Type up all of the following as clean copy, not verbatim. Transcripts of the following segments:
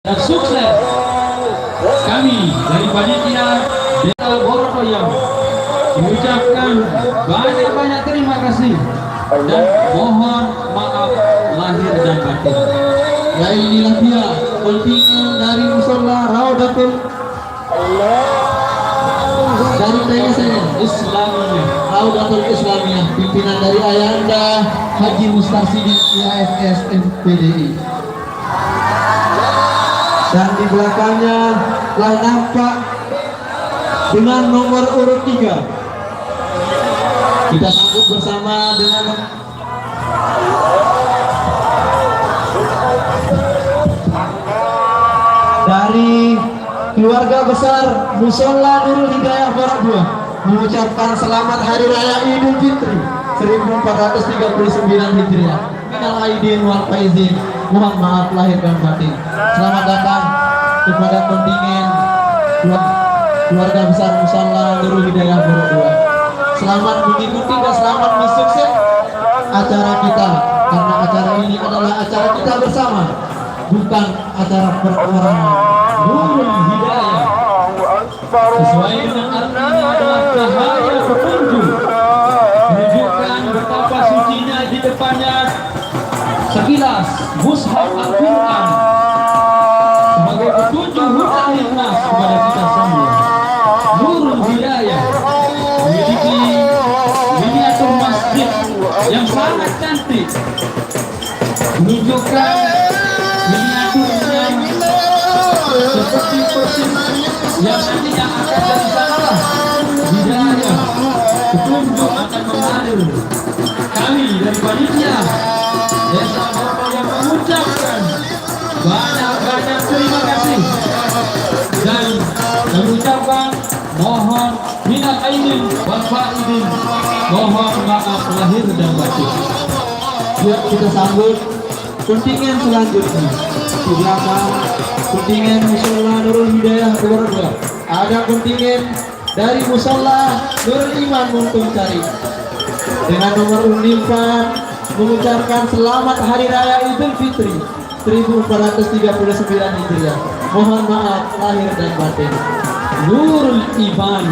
dan sukses. Kami dari panitia Desa Borotoyang mengucapkan banyak-banyak terima kasih dan mohon maaf lahir dan batin. Ya, inilah dia kontingen dari Musola Raudatul dari TSN Islamiyah, Raudatul Islamiyah, pimpinan dari Ayahanda Haji Mustarsidin IASS MPDI. Dan di belakangnya telah nampak dengan nomor urut 3. Kita sambut bersama dengan dari keluarga besar Musola Nurul Hidayah Barat 2 mengucapkan selamat Hari Raya Idul Fitri 1439 Hijriah. Minal aidin wal faizin, mohon maaf lahir dan batin. Selamat datang kepada kontingen keluarga besar Musola Nurul Hidayah Barat 2. Selamat mengikuti dan selamat mensukses acara kita, karena acara ini adalah acara kita bersama, bukan acara perorangan. Nurul Hidayah sesuai dengan artinya adalah cahaya petunjuk, menunjukkan betapa sucinya di depannya sekilas mushaf Al-Quran sebagai petunjuk hudan lintas kepada kita semua. Nurul Hidayah memiliki miniatur masjid yang sangat cantik, menunjukkan miniaturnya seperti persis yang nantinya akan dari sanalah hidayah petunjuk akan mengalir. Kami dari panitia Desa Borotoyang mengucapkan banyak-banyak terima kasih dan mengucapkan mohon minal aidin wal faizin, mohon maaf lahir dan batin. Yuk kita sambut kontingen selanjutnya. Di belakang kontingen Musola Nurul Hidayah Barat 2 ada kontingen dari Musola Nurul Iman Muntung Sari dengan nomor urut 4 mengucapkan selamat Hari Raya Idul Fitri 1439 Hijriah. Mohon maaf lahir dan batin. Nurul Iman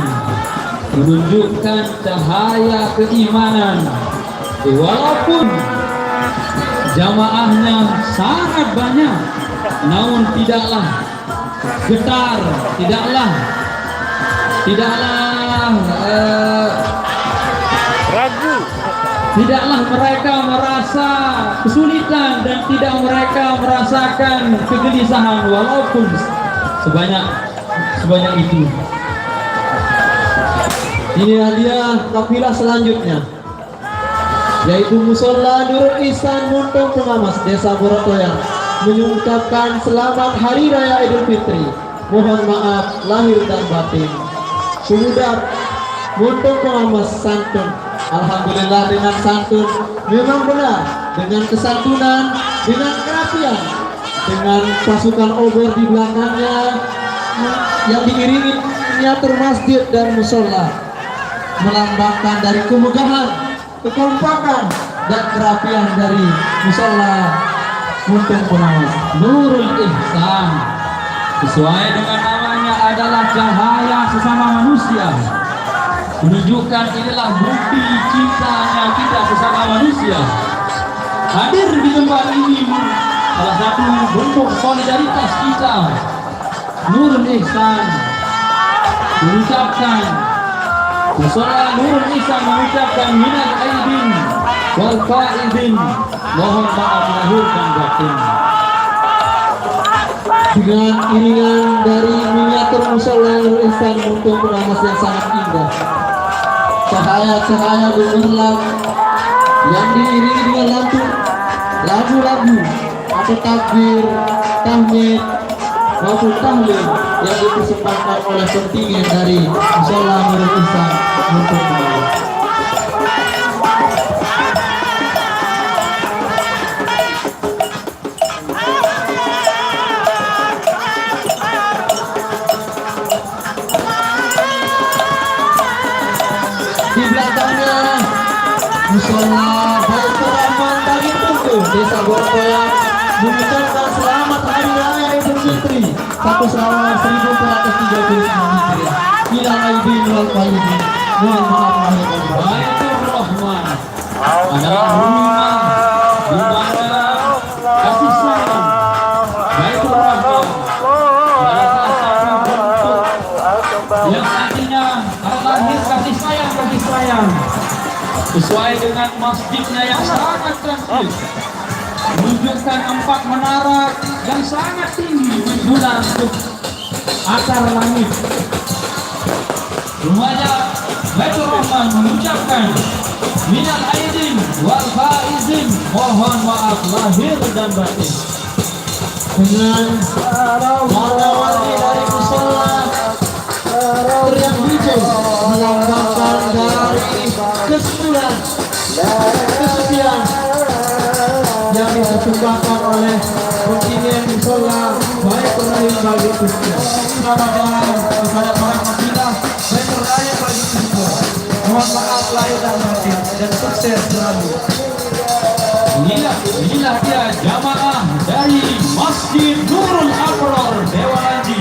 menunjukkan cahaya keimanan, walaupun jamaahnya sangat banyak, namun tidaklah getar, tidaklah ragu, tidaklah mereka merasa kesulitan dan tidak mereka merasakan kegelisahan walaupun sebanyak itu. Inilah dia kafilah selanjutnya, yaitu Musola Nurul Ihsan Muntung Pengamas Desa Borotoyang mengucapkan selamat Hari Raya Idul Fitri, mohon maaf lahir dan batin. Sudah Muntung Pengamas santun, alhamdulillah dengan santun, memang benar, dengan kesantunan, dengan kerapian, dengan pasukan obor di belakangnya yang diiringi miniatur masjid dan musola, melambangkan dari kemegahan, kekompakan dan kerapian dari musola Muntung Pengawas Nurul Ihsan. Sesuai dengan namanya adalah cahaya sesama manusia, menunjukkan inilah bukti cintanya kita sesama manusia. Hadir di tempat ini salah satu bentuk solidaritas kita. Nurul Ihsan mengucapkan, Musola Nurul Ihsan mengucapkan minal aidin wal faizin, mohon maaf lahir dan batin. Dengan iringan dari miniatur Musola Nurul Ihsan Muntung Pengawas yang sangat indah, cahaya-cahaya gemerlap yang diiringi dengan lagu-lagu atau takbir, tahmid maupun tahlil yang dipersembahkan oleh kontingen dari Musola Nurul Ihsan Muntung Pengawas. Di belakangnya Musola Baitur Rahman dari Tungku Desa Borotoyang mengucapkan selamat Hari Raya Idul Fitri 1 Syawal 1439 Hijriah. Minal aidin wal faizin. Mohon maaf lahir dan batin. Baitur Rahman adalah rumah di mana kasih sayang. Baitur Rahman adalah salah satu bentuk yang artinya lahir kasih sayang sesuai dengan masjidnya yang sangat cantik, menunjukkan 4 menara yang sangat tinggi menjulang ke akar langit. Rumahnya Baitur Rahman mengucapkan minal aidin wal faizin, mohon maaf lahir dan batin. Dengan warna-warni dari musola teriak hijau melambangkan dari kesucian yang disumbangkan oleh kontingen musola Baitur Rahim bagi Kristus. Selamat jalan kepada para kabilah Baitur Rahim bagi Kristus. Mohon maaf lahir dan batin dan sukses selalu. Inilah dia jamaah dari Masjid Nurul Abrar Dewalandi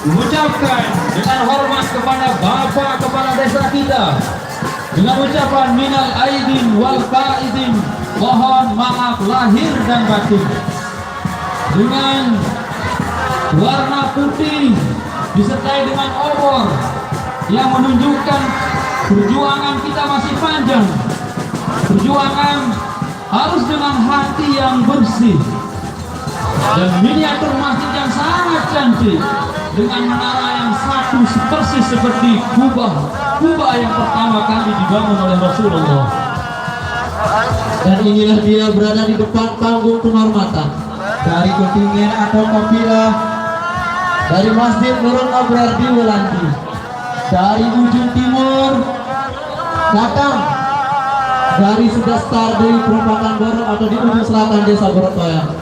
mengucapkan dengan hormat kepada Bapak Kepala Desa kita dengan ucapan minal aidin wal faizin, mohon maaf lahir dan batin, dengan warna putih disertai dengan obor yang menunjukkan perjuangan kita masih panjang. Perjuangan harus dengan hati yang bersih, dan miniatur masjid yang sangat cantik dengan menara yang satu persis seperti kubah yang pertama kali dibangun oleh Rasulullah. Dan inilah dia berada di depan panggung penghormatan dari kontingen atau kafilah dari Masjid Nurul Abrar di Welandi. Dari ujung timur datang dari Sudastar dari Perempatan Baru atau di ujung selatan Desa Borotoyang.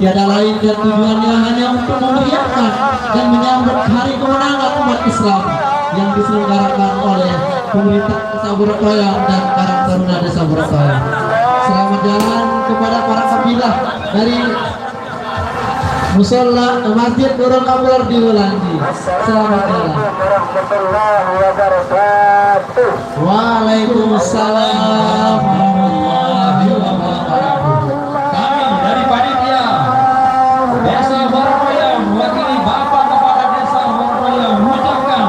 Tiada lain dan tujuannya hanya untuk memeriahkan dan menyambut hari kemenangan umat Islam yang diselenggarakan oleh pemerintah Desa Borotoyang dan Karang Taruna Desa Borotoyang. Selamat jalan kepada para kabilah dari Musola Masjid Nurul Abrar di Welandi. Selamat jalan. Waalaikumsalam warahmatullahi wabarakatuh. Kami dari panitia Desa Borotoyang mewakili Bapak Kepala Desa Borotoyang mengucapkan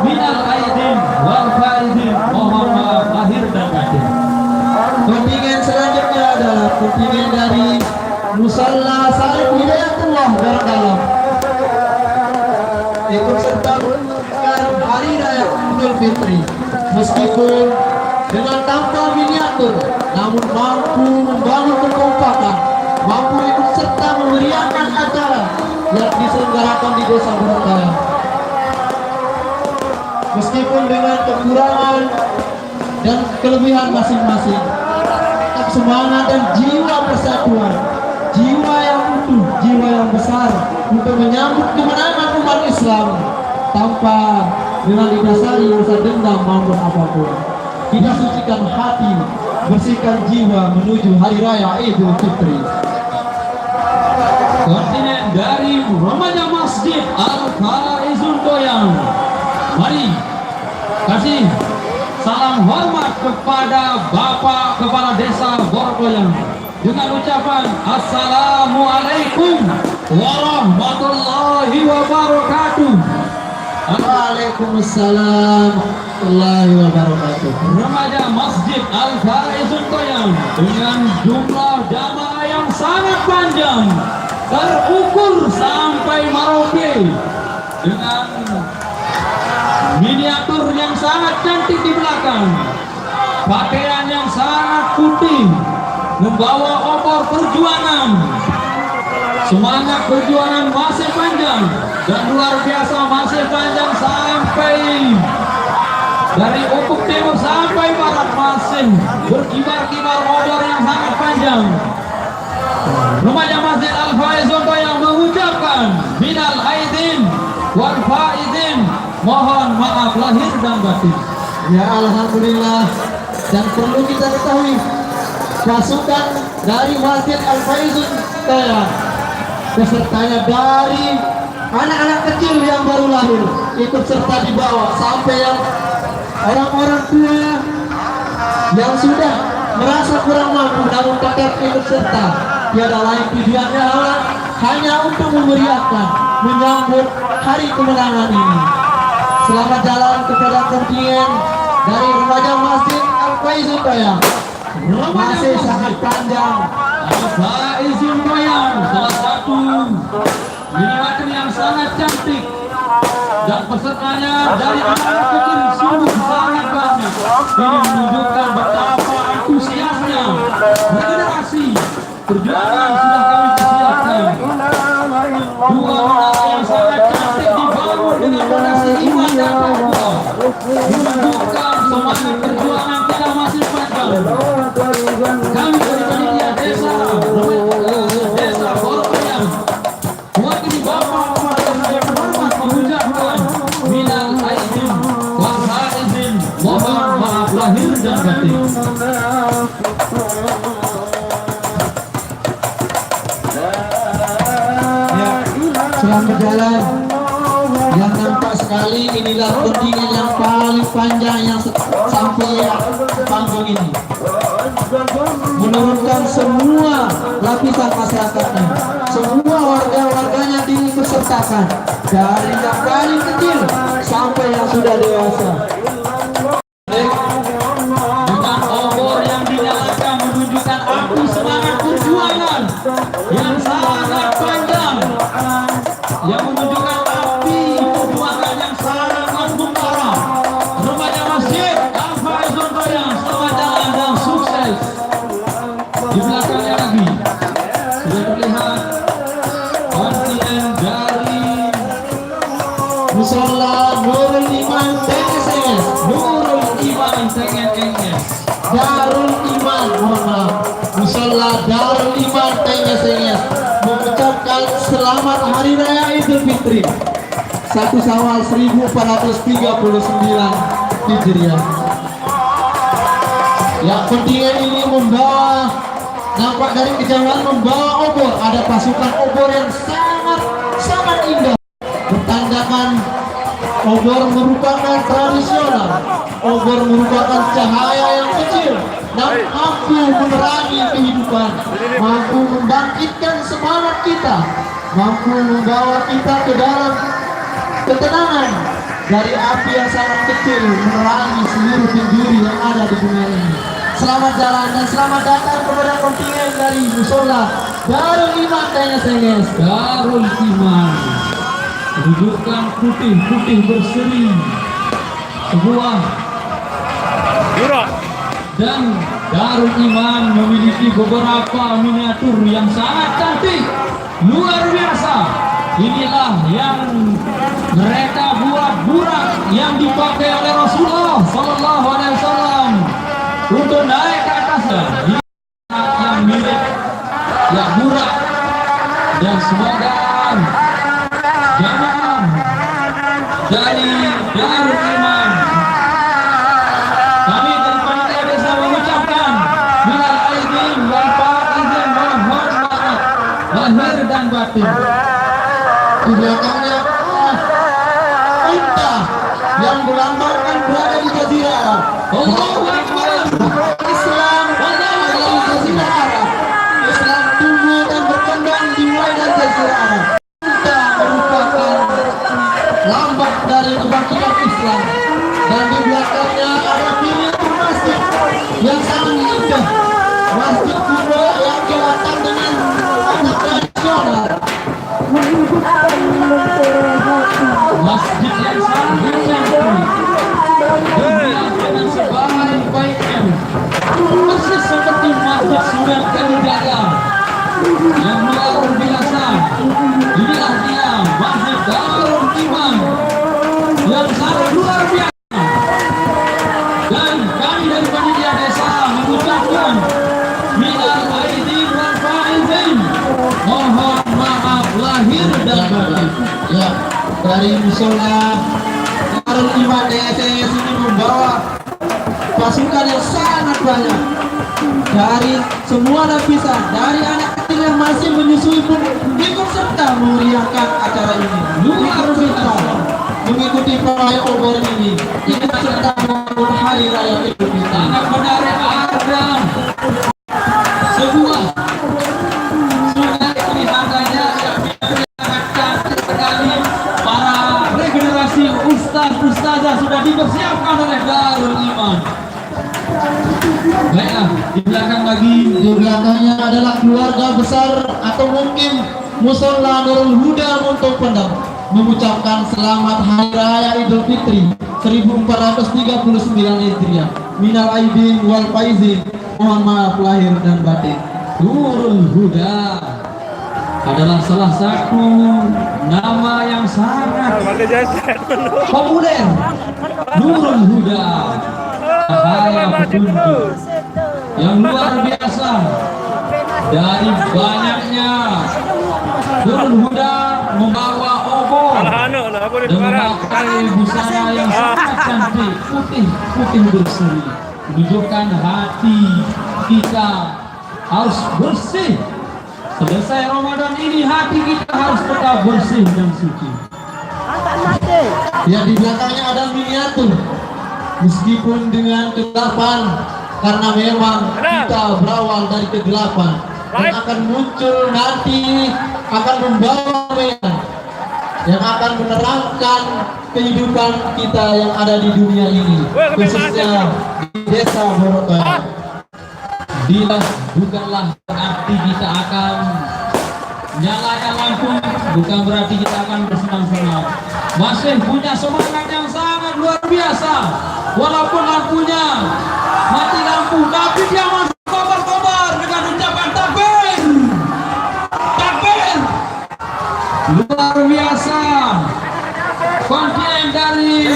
minal aidin wal faizin, mohon maaf lahir dan batin. Kontingen selanjutnya adalah kontingen dari Musalla Salib Hidayatullah Dardalam, ikut serta merayakan Hari Raya Idul Fitri meskipun dengan tanpa miniatur, namun mampu membangun kekompakan, mampu ikut serta memeriahkan acara yang diselenggarakan di Desa Borotoyang. Meskipun dengan kekurangan dan kelebihan masing-masing, tetap semangat dan jiwa persatuan, jiwa yang utuh, jiwa yang besar untuk menyambut kemenangan umat Islam tanpa dengan didasari rasa dendam maupun apapun. Kita sucikan hati, bersihkan jiwa menuju Hari Raya Idul Fitri. Kontingen dari Remaja Masjid Al-Faizun Doyang, mari kasih salam hormat kepada Bapak Kepala Desa Borotoyang dengan ucapan Assalamualaikum warahmatullahi wabarakatuh. Waalaikumsalam warahmatullahi wabarakatuh. Remaja Masjid Al-Faizun Doyang dengan jumlah jamaah yang sangat panjang, terukur sampai Merauke, dengan miniatur yang sangat cantik di belakang, pakaian yang sangat putih, membawa obor perjuangan. Semangat perjuangan masih panjang dan luar biasa, masih panjang sampai dari ufuk timur sampai barat, masih berkibar-kibar obor yang sangat panjang. Remaja Masjid Al-Faizun yang mengucapkan minal aidin wal faizin, mohon maaf lahir dan batin. Ya alhamdulillah, dan perlu kita ketahui pasukan dari Masjid Al-Faizun Doyang besertanya dari anak-anak kecil yang baru lahir ikut serta dibawa, sampai yang orang-orang tua yang sudah merasa kurang mampu namun tetap ikut serta. Tiada lain tujuannya hanya untuk memeriahkan, menyambut hari kemenangan ini. Selamat jalan kepada kontingen dari remaja Masjid Al-Faizul Koyang. Masih sangat panjang. Faizul Koyang, salah satu miniatur yang sangat cantik, dan pesertanya dari anak kecil sungguh sangat banyak. Ini menunjukkan betapa antusiasnya regenerasi perjuangan sudah kami persiapkan. Dua menara yang sangat cantik dibangun dengan fondasi iman dan takwa, menunjukkan semangat perjuangan kita masih panjang. Kami dari panitia desa Borkoyang mewakili Bapak Kepala yang terhormat mengucapkan minal aidin wal faizin, mohon maaf lahir dan batin. Selamat berjalan. Yang nampak sekali inilah kontingen yang paling panjang yang sampai panggung ini, menurunkan semua lapisan masyarakatnya, semua warga-warganya diikutsertakan dari yang paling kecil sampai yang sudah dewasa. Dengan obor yang dinyalakan menunjukkan api semangat perjuangan yang sangat panjang, yang menunjukkan api perjuangan yang sangat membara. Remaja Masjid Al-Faizul Koyang, selamat jalan dan sukses. Di belakangnya lagi sudah terlihat kontingen dari Musola Nurul Iman TNS, Nurul Iman TNS. Darul Iman, mohon maaf, Musola Darul Iman TNS mengucapkan selamat Hari Raya Idul Fitri 1 Syawal 1439 Hijriah. Yang kontingen ini membawa, nampak dari kejauhan membawa obor. Ada pasukan obor yang sangat indah, bertandakan obor merupakan tradisional. Obor merupakan cahaya yang kecil dan mampu menerangi kehidupan, mampu membangkitkan semangat kita, mampu membawa kita ke dalam ketenangan dari api yang sangat kecil, menerangi seluruh penjuru yang ada di dunia ini. Selamat jalan dan selamat datang kepada kontingen dari Musola Darul Iman TNS. Darul Iman menunjukkan putih-putih berseri, sebuah dan Darul Iman memiliki beberapa miniatur yang sangat cantik, luar biasa. Inilah yang mereka buat burak yang dipakai oleh Rasulullah Sallallahu Alaihi Wasallam untuk naik ke atasnya. Ini yang mirip ya burak, dan semoga jamaah dari Darul Iman, kami dari panitia desa mengucapkan minal aidin wal faizin, mohon maaf lahir dan batin. Di belakangnya unta yang melambangkan berada di Jazirah Arab. Allahu Akbar. Islam ada di Jazirah Arab. Islam tumbuh dan berkembang dimulai dari Jazirah Arab. Unta merupakan lambang dari kebangkitan Islam. Dan di belakangnya ada miniatur masjid yang sangat indah. Masjid kuno yang kelihatan dengan sangat tradisional. Masjid yang sangat cantik dengan sebaik-baiknya, persis seperti masjid Sunan Kalijaga yang luar biasa. Inilah dia Masjid Darul Iman yang sangat luar biasa, dan kami dari panitia desa mengucapkan minal aidin wal faizin, mohon maaf lahir dan batin. Ya, dari Musola Darul Iman TNS ini membawa pasukan yang sangat banyak dari semua lapisan, dari anak kecil yang masih menyusui pun ikut serta memeriahkan acara ini. merayakan obor ini tentang momen hari raya Idul Fitri. Sangat menarik ada sebuah sungai kelihatannya yang sangat cantik sekali. Para regenerasi ustaz-ustazah sudah dipersiapkan oleh Darul Iman. Baiklah, di belakang lagi. Di belakangnya adalah keluarga besar atau mungkin Musola Nurul Huda untuk Pendam mengucapkan selamat Hari Raya Idul Fitri 1439 Hijriah. Minal aidin wal faizin, mohon maaf lahir dan batin. Nurul Huda adalah salah satu nama yang sangat populer. Nurul Huda, cahaya petunjuk yang luar biasa. Dari banyaknya Nurul Huda membawa obor dan memakai busana yang sangat cantik, putih berseri, menunjukkan hati kita harus bersih. Selesai Ramadan ini hati kita harus tetap bersih dan suci. Ya, di belakangnya ada miniatur. Meskipun dengan kegelapan, karena memang kita berawal dari kegelapan dan akan muncul nanti akan membawa mereka yang akan menerangkan kehidupan kita yang ada di dunia ini, khususnya di desa Borotoya. Bila bukanlah berarti kita akan nyalakan lampu, bukan berarti kita akan bersenang-senang. Masih punya semangat yang sangat luar biasa. Walaupun lampunya mati lampu, tapi dia masih kobar-kobar dengan ucapan takbir. Takbir. Luar biasa. Kontingen dari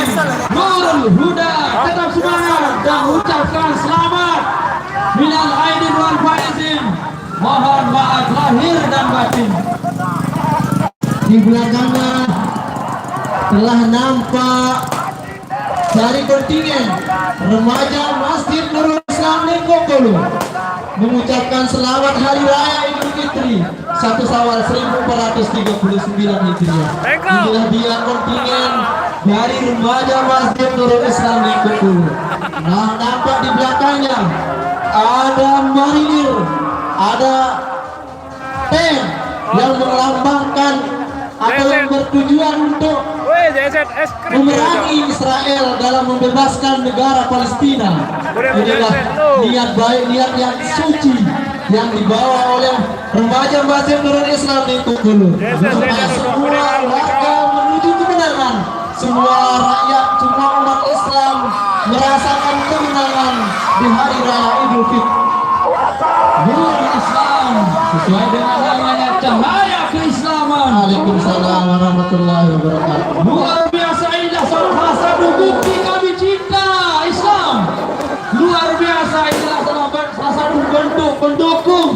Nurul Huda tetap semangat dan ucapkan selamat. Minal aidin wal faizin, mohon maaf lahir dan batin. Di belakangnya telah nampak dari kontingen remaja Masjid Nurul Islam Lengkokolo mengucapkan selamat Hari Raya Idul Fitri 1 Syawal 1439 Hijriah. Inilah dia kontingen dari remaja Masjid Nurul Islam Lengkokolo. Nah, nampak di belakangnya ada marinir, ada tank yang melambangkan atau yang bertujuan untuk memerangi Israel dalam membebaskan negara Palestina. Inilah niat baik, niat yang suci yang dibawa oleh remaja Masjid Nurul Islam Lengkokolo supaya semua warga menuju kemenangan, semua rakyat, semua umat Islam merasakan kemenangan di Hari Raya Idul Fitri. Nurul Islam sesuai dengan namanya, cahaya keislaman. Waalaikumsalam warahmatullahi wabarakatuh. Luar biasa, inilah salah satu bukti kami cinta Islam. Luar biasa, inilah salah satu bentuk pendukung.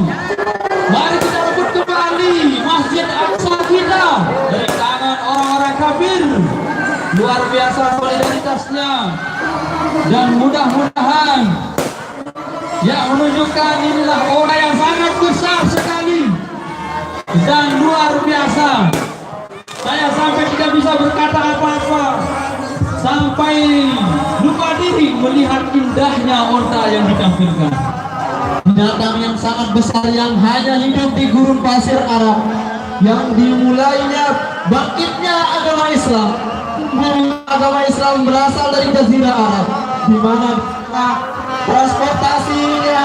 Mari kita rebut kembali Masjid Aqsa kita dari tangan orang-orang kafir. Luar biasa solidaritasnya, dan mudah-mudahan ya menunjukkan inilah orang yang sangat besar sekali dan luar biasa. Saya sampai tidak bisa berkata apa-apa, sampai lupa diri melihat indahnya onta yang ditampilkan. Binatang yang sangat besar yang hanya hidup di gurun pasir Arab, yang dimulainya bangkitnya agama Islam. Agama Islam berasal dari Jazirah Arab, di mana transportasinya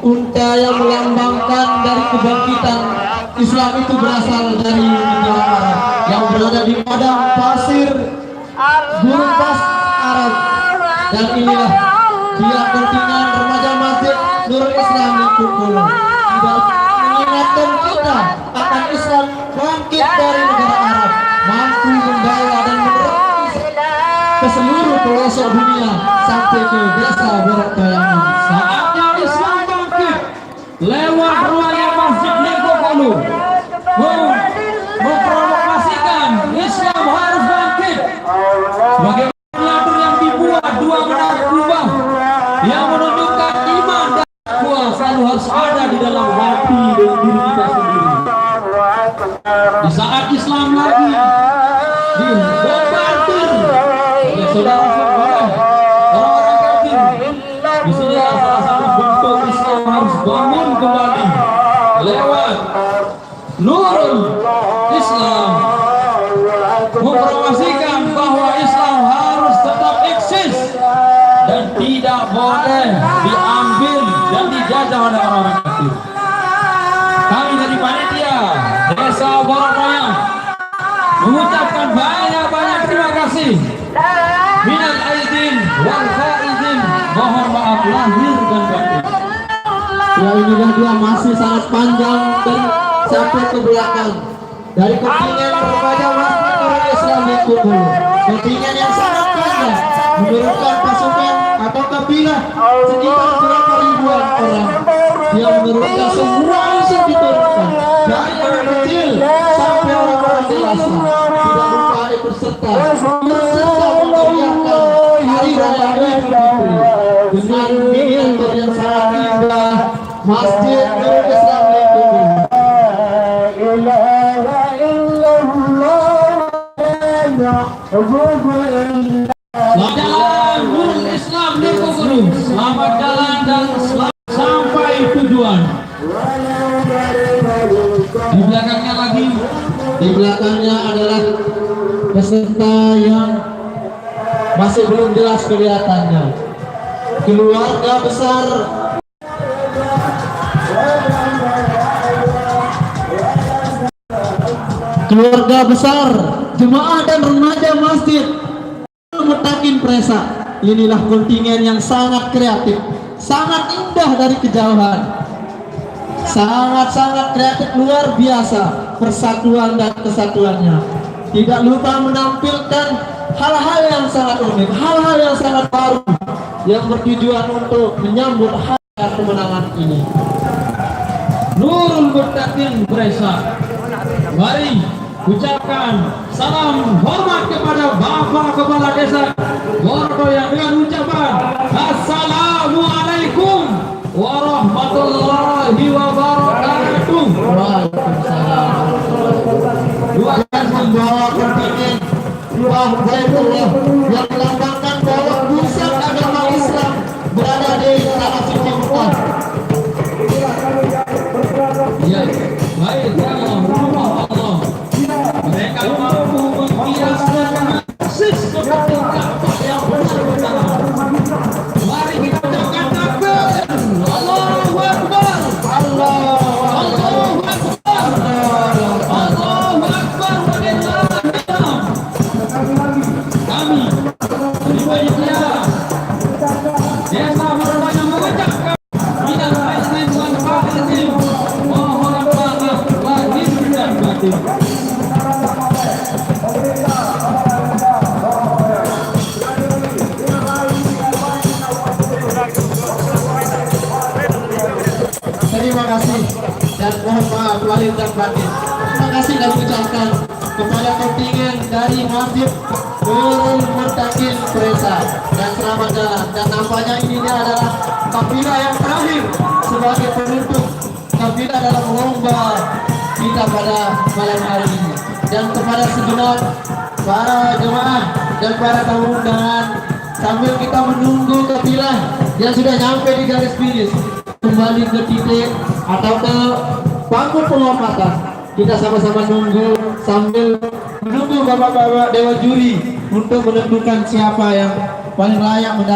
unta yang melambangkan dari kebangkitan Islam itu berasal dari negara Arab yang berada di padang pasir gurun pasir Arab. Dan inilah dia kontingen remaja Masjid Nurul Islam Lengkokolo tidak mengingatkan kita akan Islam bangkit dari negara Arab, mampu membawa dan menerus ke seluruh pelosok dunia sampai ke desa Borotoya. Saatnya Islam bangkit lewat ruangnya Masjid Lengkokolo, memprovokasikan Islam harus bangkit sebagai miniatur yang dibuat dua menara kubah yang menunjukkan iman dan takwa selalu harus ada di dalam hati dan diri kita sendiri. Di saat Islam lagi dibantu boleh diambil dan dijajah oleh orang-orang kafir. Kami dari panitia Desa Borokoya mengucapkan banyak-banyak terima kasih. Minal aidin wal faizin, mohon maaf lahir dan batin. Ya, inilah dia masih sangat panjang dan sampai ke belakang. Dari kontingen remaja Masjid Nurul Islam di Kumpul, kontingen yang sangat panjang menurunkan pasukan atau kabilah sekitar berapa ribuan orang yang menurunkan semua unsur diturunkan dari orang kecil sampai orang-orang dewasa, tidak lupa ikut serta memeriahkan hari raya Idul Fitri dengan miniatur yang sangat indah Masjid Nurul Islam di Kumpul. Selamat jalan Nurul Islam di Kumpul. Selamat jalan dan selamat sampai tujuan. Di belakangnya lagi, Di belakangnya adalah peserta yang masih belum jelas kelihatannya. Keluarga besar jemaah dan remaja masjid Mutakin Presa. Inilah kontingen yang sangat kreatif, sangat indah dari kejauhan, sangat kreatif, luar biasa persatuan dan kesatuannya. Tidak lupa menampilkan hal-hal yang sangat unik, hal-hal yang sangat baru yang bertujuan untuk menyambut hari kemenangan ini. Nurul Mutakin Presa, mari ucapkan salam hormat kepada Bapak Kepala Desa Borokoya dengan ucapan Assalamualaikum warahmatullahi wabarakatuh. Waalaikumsalam. Dua akan membawa kontingen Baitullah yang melambangkan bahwa pusat agama Islam berada di tanah suci Mekah. Ya, baik Allah. Mereka mampu menghias dengan persis seperti Ka'bah yang benar-benar. Mari kita ucapkan takbir. Allahu Akbar. Allahu Akbar. Allahu Akbar. Walillahil hamd. Kami dari panitia Desa Borokoya mengucapkan minal aidin wal faizin, mohon maaf lahir dan batin. Terima kasih dan mohon maaf lahir dan batin. Terima kasih dan ucapkan kepada kontingen dari Masjid Nurul Mutakin Presa dan selamat jalan. Dan nampaknya ini dia adalah kafilah yang terakhir sebagai penutup kafilah dalam lomba kita pada malam hari ini. Dan kepada segenap para jemaah dan para tamu undangan, sambil kita menunggu kafilah yang sudah nyampe di garis finish kembali ke titik atau ke panggung penghormatan, kita sama-sama nunggu sambil menunggu bapak-bapak dewan juri untuk menentukan siapa yang paling layak mendapat